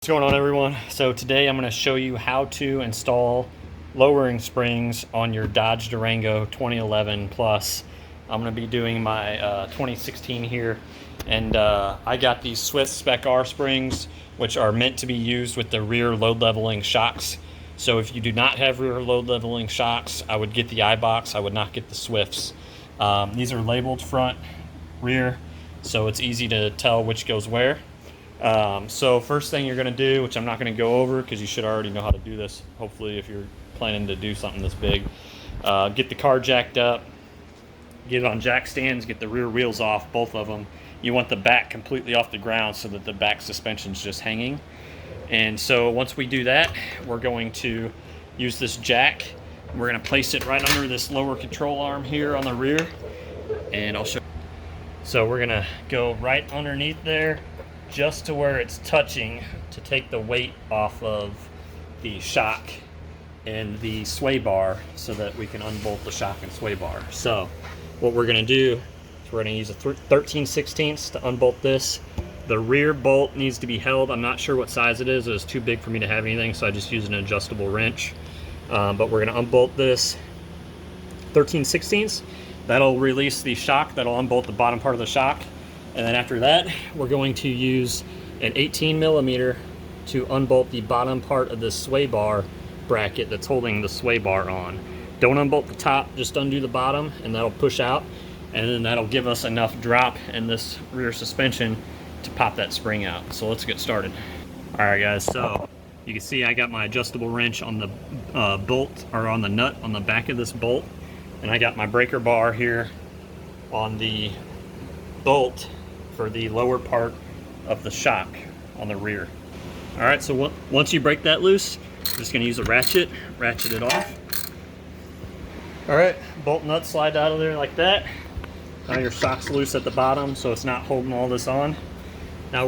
What's going on, everyone? So today I'm going to show you how to install lowering springs on your Dodge Durango 2011 plus. I'm going to be doing my 2016 here, and I got these Swift Spec-R springs, which are meant to be used with the rear load leveling shocks. So if you do not have rear load leveling shocks, I would get the iBox. I would not get the Swifts. These are labeled front, rear, so it's easy to tell which goes where. So first thing you're going to do, which I'm not going to go over because you should already know how to do this, hopefully, if you're planning to do something this big, get the car jacked up, get it on jack stands, get the rear wheels off, both of them. You want the back completely off the ground so that the back suspension's just hanging. And so once we do that, we're going to use this jack. We're going to place it right under this lower control arm here on the rear, and I'll show you. So we're going to go right underneath there, just to where it's touching, to take the weight off of the shock and the sway bar so that we can unbolt the shock and sway bar. So what we're going to do is we're going to use a 13/16 to unbolt this. The rear bolt needs to be held. I'm not sure what size it is. It was too big for me to have anything, so I just used an adjustable wrench. But we're going to unbolt this 13/16. That'll release the shock. That'll unbolt the bottom part of the shock. And then after that, we're going to use an 18mm to unbolt the bottom part of this sway bar bracket that's holding the sway bar on. Don't unbolt the top, just undo the bottom, and that'll push out, and then that'll give us enough drop in this rear suspension to pop that spring out. So let's get started. All right, guys, so you can see I got my adjustable wrench on the bolt, or on the nut on the back of this bolt, and I got my breaker bar here on the bolt for the lower part of the shock on the rear. All right, so once you break that loose, I'm just going to use a ratchet it off. All right, bolt nut slide out of there like that. Now your shock's loose at the bottom, so it's not holding all this on. Now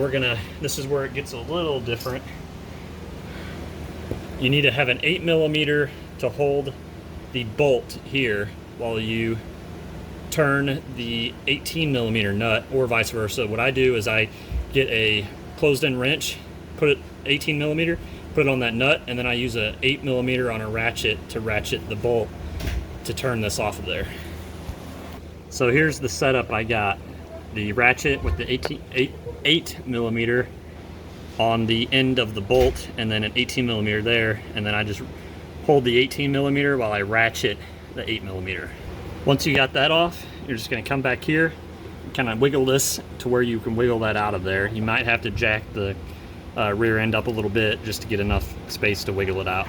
this is where it gets a little different. You need to have an 8mm to hold the bolt here while you turn the 18mm nut, or vice versa. What I do is I get a closed-end wrench, put it 18mm, put it on that nut, and then I use a 8mm on a ratchet to ratchet the bolt to turn this off of there. So here's the setup I got. The ratchet with the 8mm on the end of the bolt, and then an 18mm there, and then I just hold the 18mm while I ratchet the 8mm. Once you got that off, you're just going to come back here, kind of wiggle this to where you can wiggle that out of there. You might have to jack the rear end up a little bit just to get enough space to wiggle it out.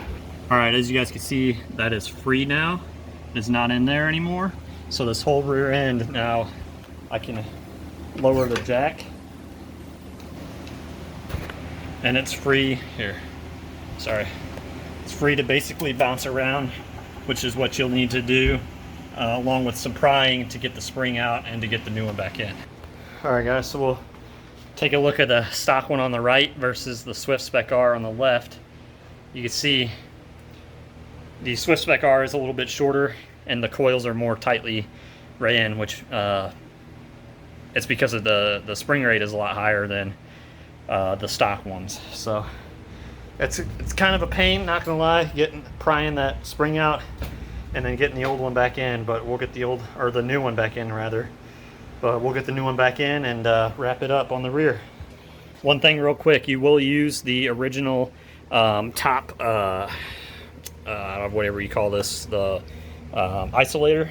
All right, as you guys can see, that is free now. It's not in there anymore. So this whole rear end now, I can lower the jack, and it's free here. Sorry. It's free to basically bounce around, which is what you'll need to do. Along with some prying to get the spring out and to get the new one back in. Alright, guys, so we'll take a look at the stock one on the right versus the Swift Spec-R on the left. You can see the Swift Spec-R is a little bit shorter and the coils are more tightly ran, which it's because of the spring rate is a lot higher than the stock ones. So it's kind of a pain, not gonna lie, prying that spring out and then getting the old one back in, but we'll get the new one back in rather. But we'll get the new one back in and wrap it up on the rear. One thing real quick, you will use the original top, whatever you call this, the isolator,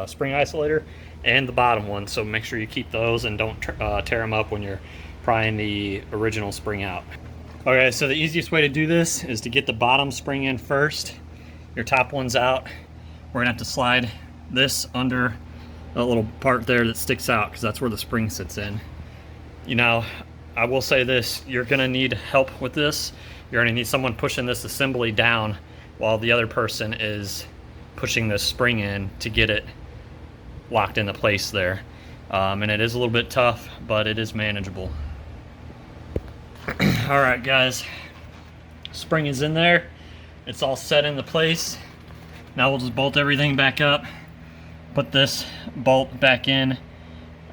spring isolator, and the bottom one. So make sure you keep those and don't tear them up when you're prying the original spring out. Okay, so the easiest way to do this is to get the bottom spring in first. Your top one's out. We're gonna have to slide this under a little part there that sticks out because that's where the spring sits in. You know, I will say this, you're gonna need help with this. You're gonna need someone pushing this assembly down while the other person is pushing this spring in to get it locked into place there. And it is a little bit tough, but it is manageable. All right, guys, spring is in there. It's all set into place. Now we'll just bolt everything back up, put this bolt back in.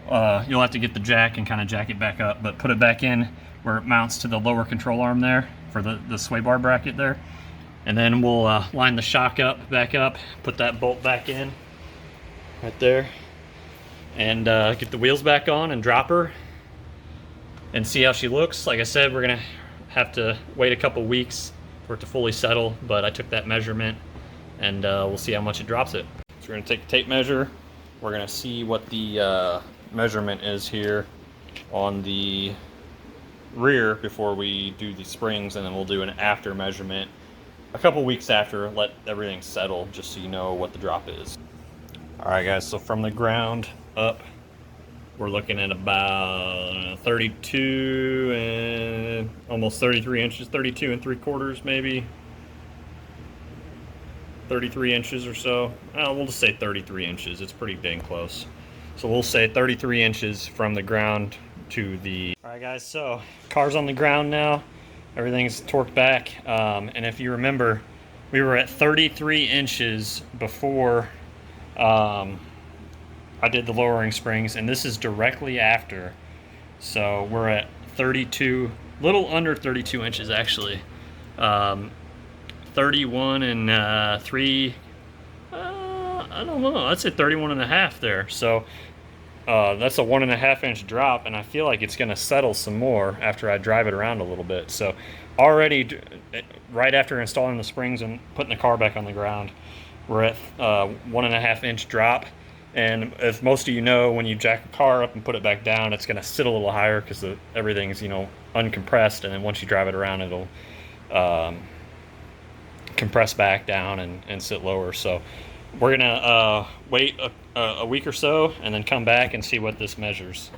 You'll have to get the jack and kind of jack it back up, but put it back in where it mounts to the lower control arm there for the sway bar bracket there. And then we'll line the shock back up, put that bolt back in right there, and get the wheels back on and drop her and see how she looks. Like I said, we're gonna have to wait a couple weeks for it to fully settle, but I took that measurement and we'll see how much it drops it. So we're gonna take a tape measure. We're gonna see what the measurement is here on the rear before we do the springs, and then we'll do an after measurement a couple weeks after, let everything settle, just so you know what the drop is. Alright guys, so from the ground up, we're looking at about 32 and almost 33 inches, 32 and 3/4 maybe. 33 inches or so. We'll just say 33 inches. It's pretty dang close. So we'll say 33 inches from the ground to the... Alright guys, so car's on the ground now. Everything's torqued back. And if you remember, we were at 33 inches before I did the lowering springs, and this is directly after. So we're at 32, little under 32 inches actually. 31 and 3, I don't know, I'd say 31 and a half there. So that's a 1.5 inch drop, and I feel like it's gonna settle some more after I drive it around a little bit. So already right after installing the springs and putting the car back on the ground, we're at 1.5 inch drop. And if most of you know, when you jack a car up and put it back down, it's gonna sit a little higher because everything's, you know, uncompressed, and then once you drive it around, it'll compress back down and sit lower. So we're gonna wait a week or so and then come back and see what this measures.